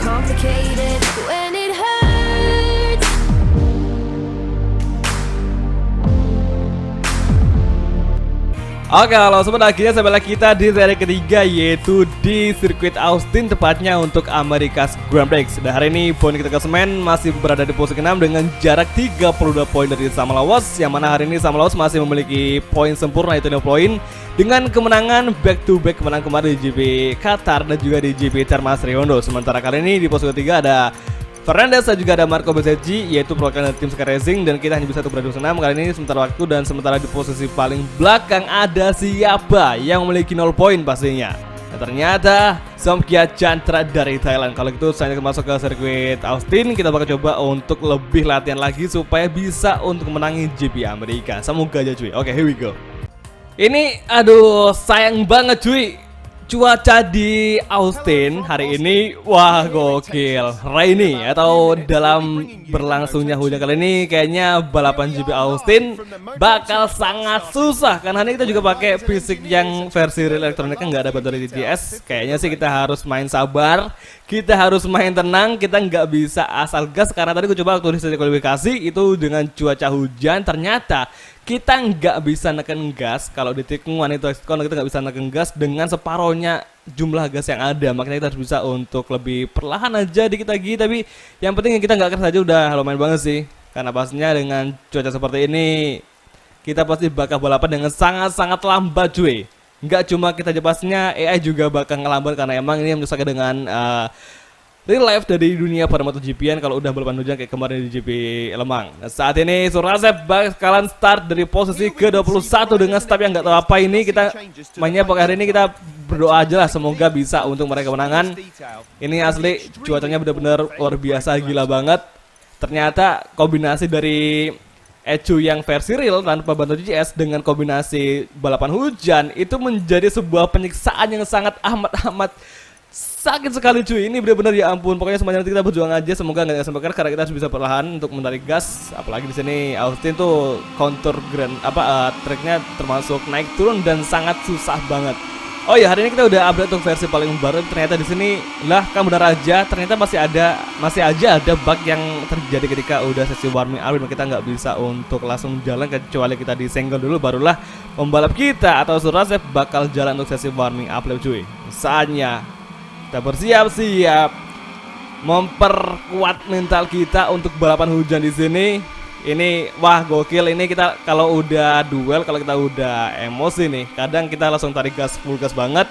complicated when it hurts. Oke, halo sobat, akhirnya sampai lagi kita di seri ketiga, yaitu di sirkuit Austin, tepatnya untuk America's Grand Prix. Dan hari ini poin kita klasemen masih berada di posisi ke-6 dengan jarak 32 poin dari Sam Lawas, yang mana hari ini Sam Lawas masih memiliki poin sempurna, itu 0 poin, dengan kemenangan back to back kemenangan kemarin di GP Qatar dan juga di GP Termas Riondo. Sementara kali ini di posisi ketiga ada Fernandez dan juga ada Marco Bezzecchi, yaitu perwakilan dari tim Sky Racing, dan kita hanya bisa berada di 6 kali ini sementara waktu. Dan sementara di posisi paling belakang ada siapa yang memiliki 0 poin pastinya. Dan ternyata Somkia Chantra dari Thailand. Kalau gitu saya akan masuk ke sirkuit Austin. Kita bakal coba untuk lebih latihan lagi supaya bisa untuk menangin GP Amerika. Semoga aja cuy. Oke, here we go. Ini aduh sayang banget cuy. Cuaca di Austin hari ini, wah gokil, rainy atau dalam berlangsungnya hujan kali ini kayaknya balapan GP Austin bakal sangat susah karena ini kita juga pakai fisik yang versi real elektroniknya, nggak ada bantuan dari TTS. Kayaknya sih kita harus main sabar, kita harus main tenang, kita nggak bisa asal gas karena tadi aku coba waktu di sesi kualifikasi itu dengan cuaca hujan ternyata kita nggak bisa neken gas. Kalau di tikungan itu kita nggak bisa neken gas dengan separohnya jumlah gas yang ada. Makanya kita harus bisa untuk lebih perlahan aja dikit lagi. Tapi yang penting kita nggak keras aja udah lumayan banget sih. Karena pastinya dengan cuaca seperti ini kita pasti bakal balapan dengan sangat-sangat lambat cuy. Nggak cuma kita aja, pastinya AI juga bakal ngelambat karena emang ini menyusahkan dengan real life dari dunia pada MotoGP-an kalau udah balapan hujan kayak kemarin di GP Lemang. Nah, saat ini Surasep bakalan start dari posisi ke-21 dengan start yang nggak tahu apa ini. Kita mainnya pokoknya hari ini kita berdoa aja lah semoga bisa untuk mereka kemenangan. Ini asli cuacanya benar-benar luar biasa, gila banget. Ternyata kombinasi dari Ecu yang versi real tanpa bantuan GS dengan kombinasi balapan hujan itu menjadi sebuah penyiksaan yang sangat amat sakit sekali cuy. Ini benar-benar ya ampun. Pokoknya semuanya nanti kita berjuang aja, semoga nggak sampai karena kita harus bisa perlahan untuk menarik gas. Apalagi di sini Austin tuh counter grand tracknya termasuk naik turun dan sangat susah banget. Oh ya, hari ini kita udah update untuk versi paling baru. Ternyata di sini lah kan benar aja, ternyata masih aja ada bug yang terjadi ketika udah sesi warming up. Kita nggak bisa untuk langsung jalan kecuali kita disenggol dulu, barulah pembalap kita atau Surasep bakal jalan untuk sesi warming up cuy. Saatnya kita bersiap-siap memperkuat mental kita untuk balapan hujan di sini. Ini wah gokil. Ini kita kalau udah duel, kalau kita udah emosi nih, kadang kita langsung tarik gas, full gas banget.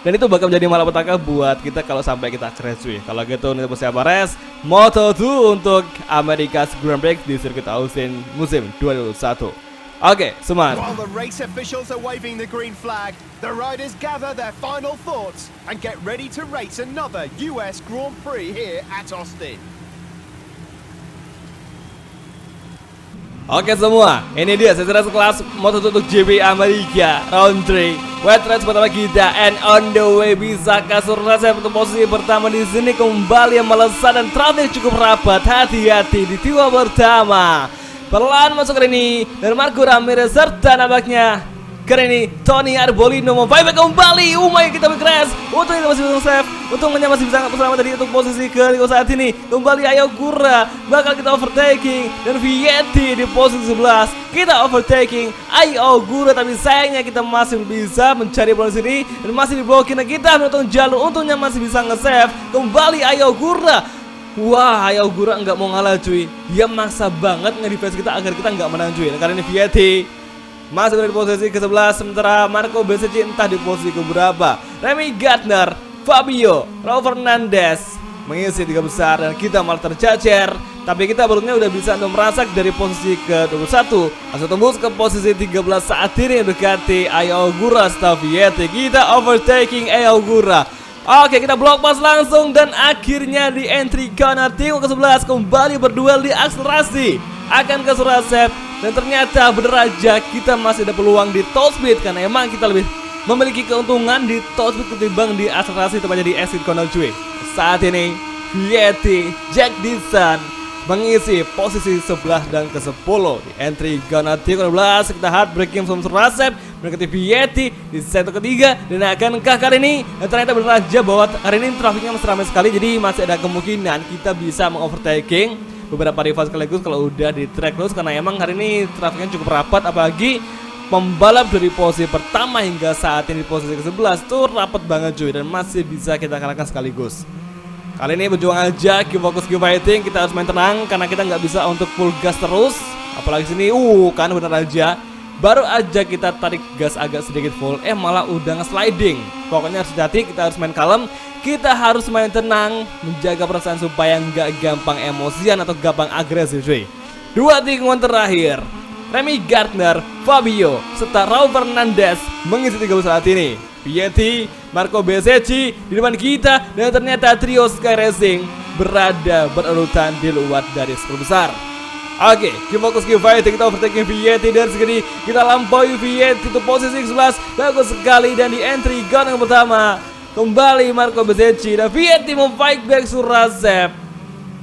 Dan itu bakal menjadi malapetaka buat kita kalau sampai kita crash cuy. Kalau gitu kita bersiap res Moto2 untuk America's Grand Prix di sirkuit Austin musim 2021. Oke, semangat. While the race officials are waving the green flag, the riders gather their final thoughts and get ready to race another US Grand Prix here at Austin. Oke semua, ini dia sesi race kelas Moto2 untuk GP Amerika Round 3 wet race pertama kita, and on the way bisa kasur saya untuk posisi pertama di sini kembali yang melesat dan traffic cukup rapat. Hati-hati di tiwa pertama. Perlahan masuk ke ini dan Marco Ramirez serta nampaknya kali ini Tony Arbolino mau buyback kembali. Kita bercrash. Untung kita masih bisa save. Untungnya masih bisa bersama tadi untuk posisi ke saat ini. Kembali Ayo Gura bakal kita overtaking dan Vietti di posisi 11. Kita overtaking Ayo Gura, tapi sayangnya kita masih bisa mencari bola sini dan masih diblokir. Nah, kita menutup jalur. Untungnya masih bisa nge-save. Kembali Ayo Gura. Wah, Ayo Gura nggak mau ngalah cuy. Dia maksa banget nge-defense kita agar kita nggak menang cuy. Nah, kali ini Vietti masih berada di posisi ke-11, sementara Marco Bezzecchi entah di posisi ke-berapa. Remy Gardner, Fabio, Raul Fernandez mengisi 3 besar dan kita malah tercecer. Tapi kita beruntung udah bisa untuk merasak dari posisi ke-21 langsung tembus ke posisi 13 saat ini mendekati Ayo Gura Vietti. Kita overtaking Ayo Gura. Oke, kita blok pas langsung dan akhirnya di entry corner tim ke-11 kembali berduel di akselerasi akan ke Surasep. Dan ternyata bener aja kita masih ada peluang di top speed karena emang kita lebih memiliki keuntungan di top speed ketimbang di akselerasi, tepatnya di exit corner cuy. Saat ini Vietti, Jack Dixon mengisi posisi 11 dan ke-10 di entry corner 13. Kita hard breaking from Surasep mendekati Vietti di set ketiga. Dan akankah kali ini ternyata benar aja bahwa hari ini trafiknya masih ramai sekali, jadi masih ada kemungkinan kita bisa mengovertaking beberapa rival sekaligus kalau udah di track terus, karena emang hari ini trafiknya cukup rapat, apalagi pembalap dari posisi pertama hingga saat ini di posisi ke-11 tuh rapat banget cuy, dan masih bisa kita kalahkan sekaligus. Kali ini berjuang aja, keep fokus, keep fighting. Kita harus main tenang karena kita nggak bisa untuk full gas terus. Apalagi sini, kan bener aja. Baru aja kita tarik gas agak sedikit full, malah udah nge-sliding. Pokoknya harus hati, kita harus main kalem. Kita harus main tenang, menjaga perasaan supaya nggak gampang emosian atau gampang agresif cuy. 2 tikungan terakhir, Remy Gardner, Fabio, serta Raul Fernandez mengisi 30 saat ini. Vietti, Marco Bezzecchi di depan kita, dan ternyata trio Sky Racing berada berurutan di luar dari 10 besar. Oke, keep fokus, keep fighting. Kita overtaking Vietti dari segini. Kita lampaui Vietti ke posisi 11. Bagus sekali, dan di entry gun yang pertama kembali Marco Bezzecchi, dan Vietti memfight back Surasep.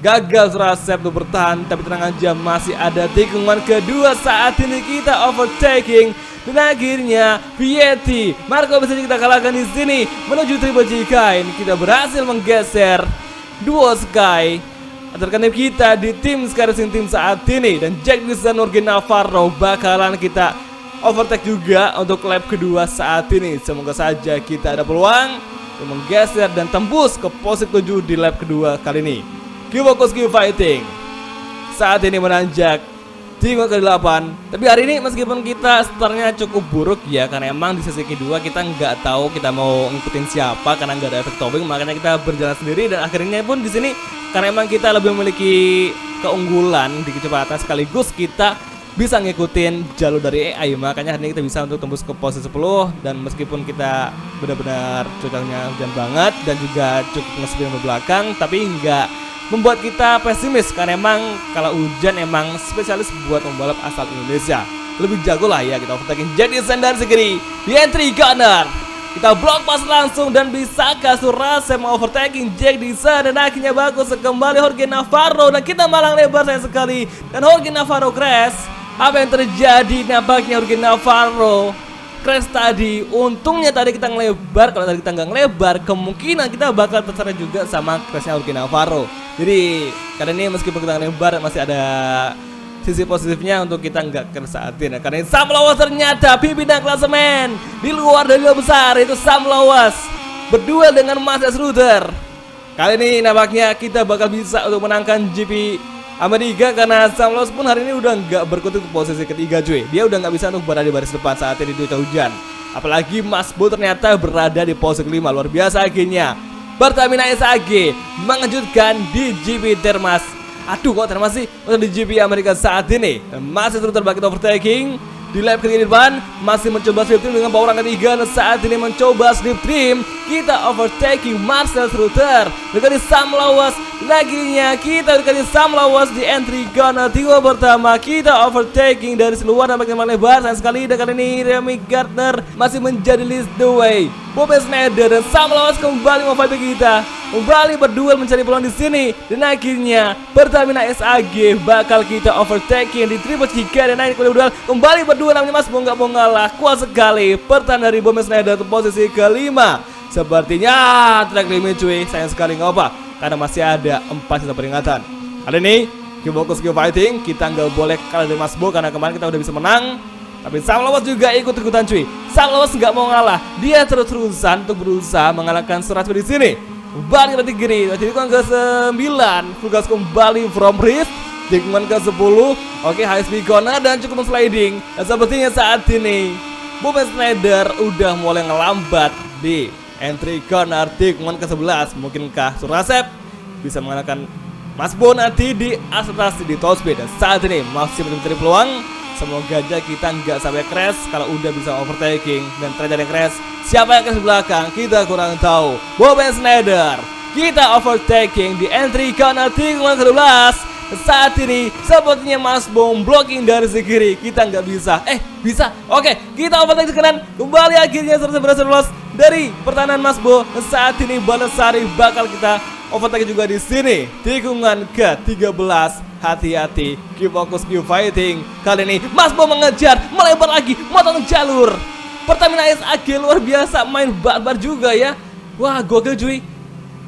Gagal Surasep untuk bertahan, tapi tenang aja, masih ada tikungan kedua. Saat ini kita overtaking, dan akhirnya Vietti, Marco Bezzecchi kita kalahkan di sini menuju triple chicane. Kita berhasil menggeser duo Sky terkadang kita di tim Sky Racing Team saat ini, dan Jack Dix dan Jorge Navarro bakalan kita overtake juga untuk lap kedua saat ini. Semoga saja kita ada peluang untuk menggeser dan tembus ke posisi 7 di lap kedua kali ini. Keep fokus, keep fighting. Saat ini menanjak tikungan ke-8. Tapi hari ini meskipun kita startnya cukup buruk ya, karena emang di sesi kedua kita nggak tahu kita mau ngikutin siapa karena nggak ada efek towing, makanya kita berjalan sendiri. Dan akhirnya pun di sini karena emang kita lebih memiliki keunggulan di kecepatan, sekaligus kita bisa ngikutin jalur dari AI, makanya hari ini kita bisa untuk tembus ke posisi 10. Dan meskipun kita benar-benar cuacanya hujan banget dan juga cukup nge-spin ke belakang, tapi nggak membuat kita pesimis, karena emang kalau hujan emang spesialis buat pembalap asal Indonesia. Lebih jago lah ya kita overtaking Jack Dixon dari segini di entry corner. Kita block pas langsung, dan bisa Surasep overtaking Jack Dixon, dan akhirnya bagus kembali Jorge Navarro, dan kita malang lebar sayang sekali, dan Jorge Navarro crash. Apa yang terjadi? Nampaknya Jorge Navarro crash tadi. Untungnya tadi kita ngelebar, kalau tadi kita nggak ngelebar kemungkinan kita bakal terseret juga sama crashnya Jorge Navarro. Jadi karena ini meskipun kita ngelebar masih ada sisi positifnya untuk kita nggak kesatin. Karena Sam Lawas ternyata pimpinan klasemen di luar dari 2 besar, itu Sam Lawas berduel dengan Matthias Reuter. Kali ini nampaknya kita bakal bisa untuk menangkan GP Amerika, karena Sam Lawas pun hari ini udah nggak berkutik ke posisi ketiga cuy. Dia udah nggak bisa untuk berada di baris depan saat ini di cuaca hujan. Apalagi Mas Bo ternyata berada di posisi kelima. Luar biasa akhirnya Pertamina SAG mengejutkan di GP Termas. Aduh, kok Termas sih untuk di GP Amerika saat ini. Dan masih terus terbagi overtaking di lap ketiga depan, masih mencoba slip trim dengan power ketiga. Dan saat ini mencoba slip trim, kita overtaking Marcel Reuter dengan Sam Lawas. Laginya kita dengan Sam Lawas di entry corner tiga pertama. Kita overtaking dari seluar nampaknya lebar sayang sekali. Dan kali ini Remy Gardner masih menjadi lead the way. Bob Schneider dan Sam Lawas kembali memfight kita, kembali berduel mencari peluang di sini. Dan akhirnya Pertamina SAG bakal kita overtaking di triple chicane. Dan naik duel kembali berduel, namanya Mas Bo nggak mau ngalah. Kuat sekali pertahanan dari Bob Schneider ke posisi kelima. Sepertinya track limit cuy, sayang sekali nggak apa, karena masih ada 4 sisa peringatan. Kali ini keep fokus, keep fighting. Kita nggak boleh kalah dari Mas Bo, karena kemarin kita udah bisa menang. Tapi Sam Lawas juga ikut-ikutan cuy. Sam Lawas nggak mau ngalah, dia terus-terusan untuk berusaha mengalahkan Surasep di sini. Balik ke Giri, tikungan ke-9, full gas kembali from Rift. Tikungan ke-10, oke, high speed corner dan cukup sliding. Dan sepertinya saat ini Bob Schneider udah mulai ngelambat di entry corner tikungan ke-11. Mungkinkah Surasep bisa mengalahkan Mas Bo nanti di akselerasi di top speed? Dan saat ini masih mencari peluang. Semoga aja kita nggak sampai crash. Kalau udah bisa overtaking dan terjadi crash, siapa yang crash belakang kita kurang tahu. Bob Schneider kita overtaking di entry corner tikungan ke-12. Saat ini sepertinya Mas Bo blocking dari sisi kiri. Kita nggak bisa. Bisa. Oke, kita overtaking ke kanan. Kembali akhirnya berhasil lolos dari pertahanan Mas Bo. Saat ini Balasari bakal kita overtaking juga di sini. Tikungan ke-13. Hati-hati, keep fokus, keep fighting. Kali ini Mas Bo mengejar, melebar lagi, motong jalur. Pertamina SAG luar biasa, main barbar juga ya. Wah, gokil cuy.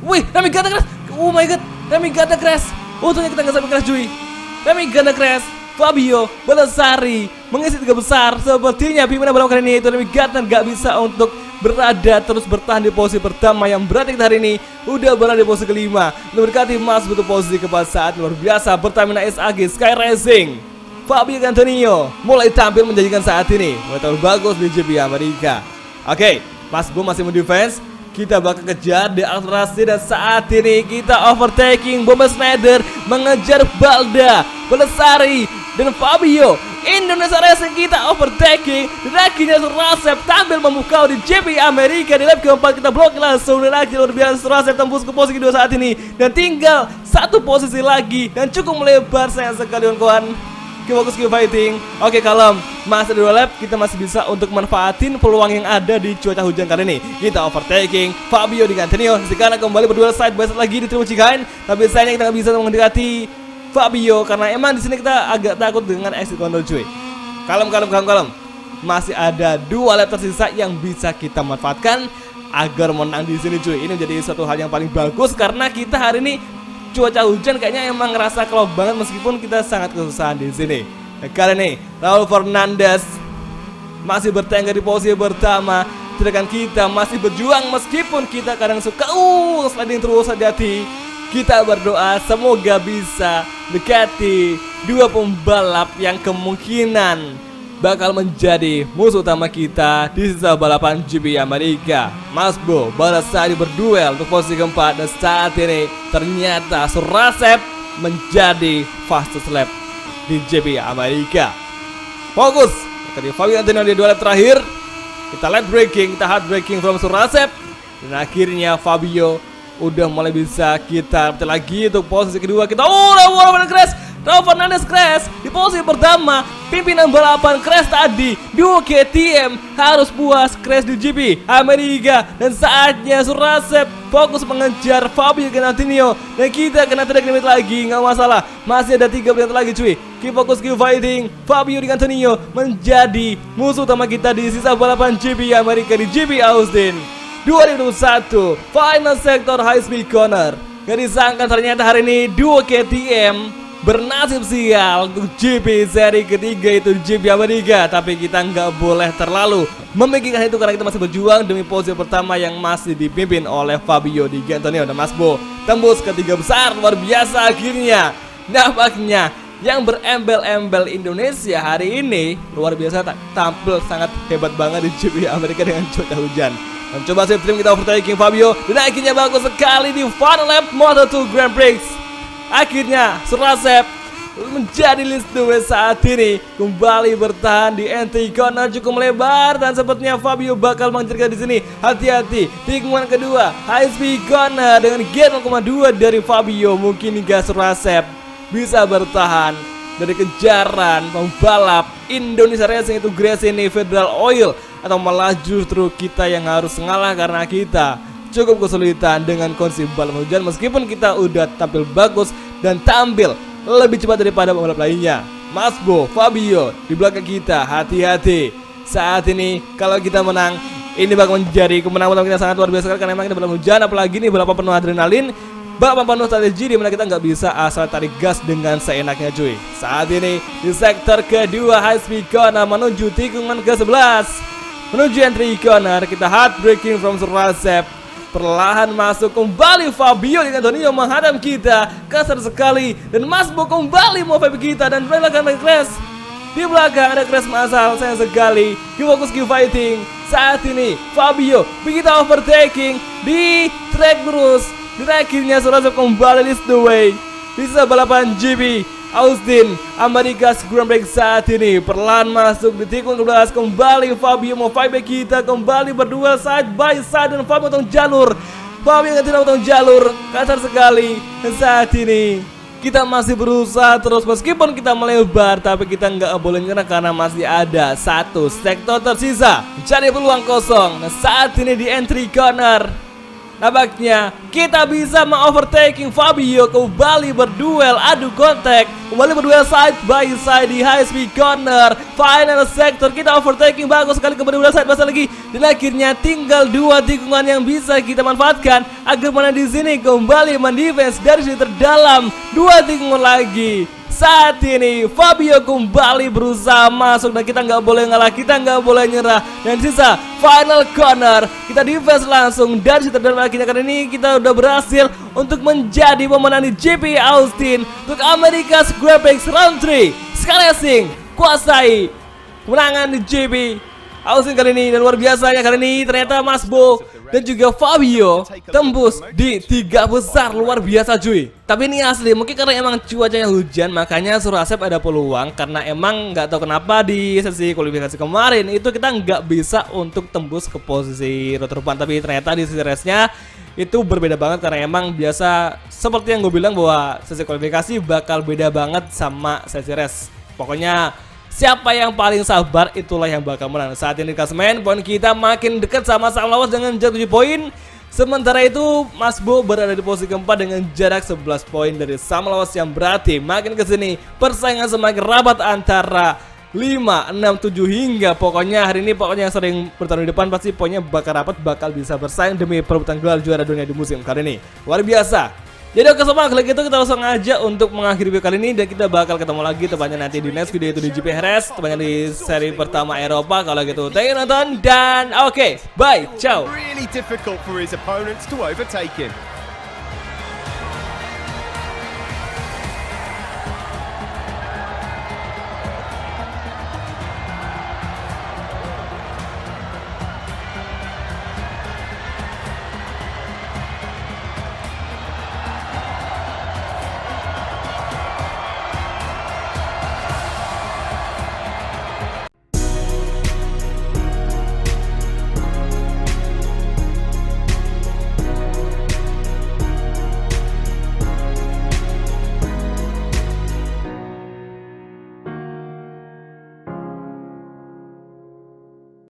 Wih, Remy Gata crash. Oh my god, Remy Gata crash. Untungnya kita nggak sampai crash cuy. Remy Gata crash. Fabio Baldassarri mengisi 3 besar. Sepertinya pimpinan balap kali ini itu Remy Gata nggak bisa untuk berada terus bertahan di posisi pertama, yang berarti kita hari ini udah berada di posisi kelima. Mendekati Mas butuh posisi keempat saat luar biasa. Pertamina SAG Sky Racing, Fabio Antonio mulai tampil menjanjikan saat ini, mulai tampil bagus di GP Amerika. Oke, Mas Bo masih mendefense. Kita bakal kejar di akselerasi dan saat ini kita overtaking. Bomba Schneider mengejar Baldassarri dan Fabio. Indonesia Racing kita overtaking. Dan akhirnya Surasep tampil memukau di GP Amerika. Di lap keempat kita blok langsung. Dan akhirnya luar biasa Surasep tembus ke posisi kedua saat ini. Dan tinggal 1 posisi lagi. Dan cukup melebar sayang sekali kawan-kawan. Fokus ke fighting. Oke, kalem. Masih ada 2 lap, kita masih bisa untuk manfaatin peluang yang ada di cuaca hujan kali ini. Kita overtaking Fabio dengan Antonio. Sekarang kembali berdua side by side lagi di Triple Chicain. Tapi sayangnya kita nggak bisa mendekati Fabio karena emang di sini kita agak takut dengan exit control cuy. Kalem. Masih ada 2 lap tersisa yang bisa kita manfaatkan agar menang di sini cuy. Ini menjadi satu hal yang paling bagus karena kita hari ini cuaca hujan kayaknya emang ngerasa kelop banget meskipun kita sangat kesusahan di sini. Nah, kali ini Raul Fernandez masih bertengger di posisi pertama. Sedangkan kita masih berjuang meskipun kita kadang suka sliding terus, hati-hati. Kita berdoa semoga bisa dekati 2 pembalap yang kemungkinan bakal menjadi musuh utama kita di sisa balapan GP Amerika. Mas Bo Baldassarri berduel untuk posisi keempat dan saat ini ternyata Surasep menjadi fastest lap di GP Amerika. Fokus tadi Fabio Antonio di 2 lap terakhir. Kita lap breaking, kita hard breaking from Surasep dan akhirnya Fabio udah mulai bisa kita lagi untuk posisi kedua. Kita Raul Fernandez crash di posisi pertama. Pimpinan balapan crash tadi. Duo KTM harus puas crash di GP Amerika. Dan saatnya Surasep fokus mengejar Fabio Antonio. Dan kita kena track limit lagi, nggak masalah. Masih ada 3 menit lagi cuy. Keep fokus, keep fighting. Fabio Antonio menjadi musuh utama kita di sisa balapan GP Amerika di GP Austin 2021 final sektor high speed corner. Gak disangka ternyata hari ini duo KTM bernasib sial untuk GP seri ketiga itu di GP Amerika. Tapi kita nggak boleh terlalu memikirkan itu karena kita masih berjuang demi posisi pertama yang masih dipimpin oleh Fabio Di Antonio dan Mas Bo. Tembus ke 3 besar luar biasa akhirnya. Nampaknya yang berembel-embel Indonesia hari ini luar biasa tampil sangat hebat banget di GP Amerika dengan cuaca hujan. Mencoba save trim kita overtaking Fabio dan akhirnya bagus sekali di final lap Moto2 Grand Prix. Akhirnya Surasep menjadi list 2 saat ini kembali bertahan di entry corner cukup melebar dan sepertinya Fabio bakal mengejar di sini. Hati-hati tikungan kedua high speed corner dengan gate 0,2 dari Fabio. Mungkin hingga Surasep bisa bertahan dari kejaran pembalap Indonesia Racing itu Gresini Federal Oil, atau malah justru kita yang harus ngalah karena kita cukup kesulitan dengan kondisi balap hujan meskipun kita udah tampil bagus dan tampil lebih cepat daripada pembalap lainnya. Mas Bo, Fabio di belakang kita, hati-hati. Saat ini kalau kita menang, ini bakal menjadi kemenangan kita sangat luar biasa karena memang kita balap hujan, apalagi ini balapan penuh adrenalin, balapan penuh strategi di mana kita nggak bisa asal tarik gas dengan seenaknya cuy. Saat ini di sektor kedua high speed corner menuju tikungan ke-11. Menuju entry corner kita hard braking from Surasep. Perlahan masuk kembali Fabio Di Antonio menghadap kita, kasar sekali, dan Mas Bo kembali mau fight kita dan belakang ada crash. Di belakang ada crash massal sayang sekali. Keep fokus, keep fighting. Saat ini Fabio begitu overtaking di track terus. Dan akhirnya Surasep kembali list the way. Bisa balapan GP Austin Amerika Grand Prix saat ini perlahan masuk di tikungan ke-12. Kembali Fabio mau fight back kita, kembali berdua side by side dan Fabio potong jalur. Fabio tidak potong jalur, kasar sekali. Dan saat ini kita masih berusaha terus meskipun kita melebar, tapi kita nggak boleh nyerah karena masih ada 1 sektor tersisa. Jadi peluang kosong. Nah, saat ini di entry corner Nampaknya kita bisa mengovertaking Fabio, kembali berduel adu kontak, kembali berduel side by side di high speed corner final sector. Kita overtaking bagus sekali, kembali berduel side by side lagi, dan akhirnya tinggal 2 tikungan yang bisa kita manfaatkan agar mana di sini kembali mendefense dari sisi terdalam. 2 tikungan lagi. Saat ini Fabio kembali berusaha masuk dan kita nggak boleh ngalah, kita nggak boleh nyerah. Dan sisa final corner, kita defense langsung dari situ, dan akhirnya kali ini kita udah berhasil untuk menjadi pemenang di GP Austin untuk America's Grand Prix Round 3. Sekali asing kuasai kemenangan di GP Austin kali ini, dan luar biasanya kali ini ternyata Mas Bo dan juga Fabio tembus di 3 besar. Luar biasa cuy. Tapi ini asli, mungkin karena emang cuacanya hujan makanya suruh Asep ada peluang, karena emang nggak tahu kenapa di sesi kualifikasi kemarin itu kita nggak bisa untuk tembus ke posisi rotor depan. Tapi ternyata di sesi race-nya itu berbeda banget, karena emang biasa seperti yang gue bilang bahwa sesi kualifikasi bakal beda banget sama sesi race. Pokoknya siapa yang paling sabar itulah yang bakal menang. Saat ini klasemen poin kita makin dekat sama Sam Lawas dengan jarak 7 poin. Sementara itu Mas Bo berada di posisi keempat dengan jarak 11 poin dari Sam Lawas, yang berarti makin kesini persaingan semakin rapat antara 5, 6, 7 hingga pokoknya hari ini pokoknya yang sering bertarung di depan pasti poinnya bakal rapat, bakal bisa bersaing demi perebutan gelar juara dunia di musim kali ini. Luar biasa. Jadi oke sobat, kalau gitu kita langsung aja untuk mengakhiri video kali ini, dan kita bakal ketemu lagi tepatnya nanti di next video, itu di GP Jerez, tepatnya di seri pertama Eropa. Kalau gitu thank you nonton, dan oke, bye, ciao. Really difficult for his opponents to overtake him.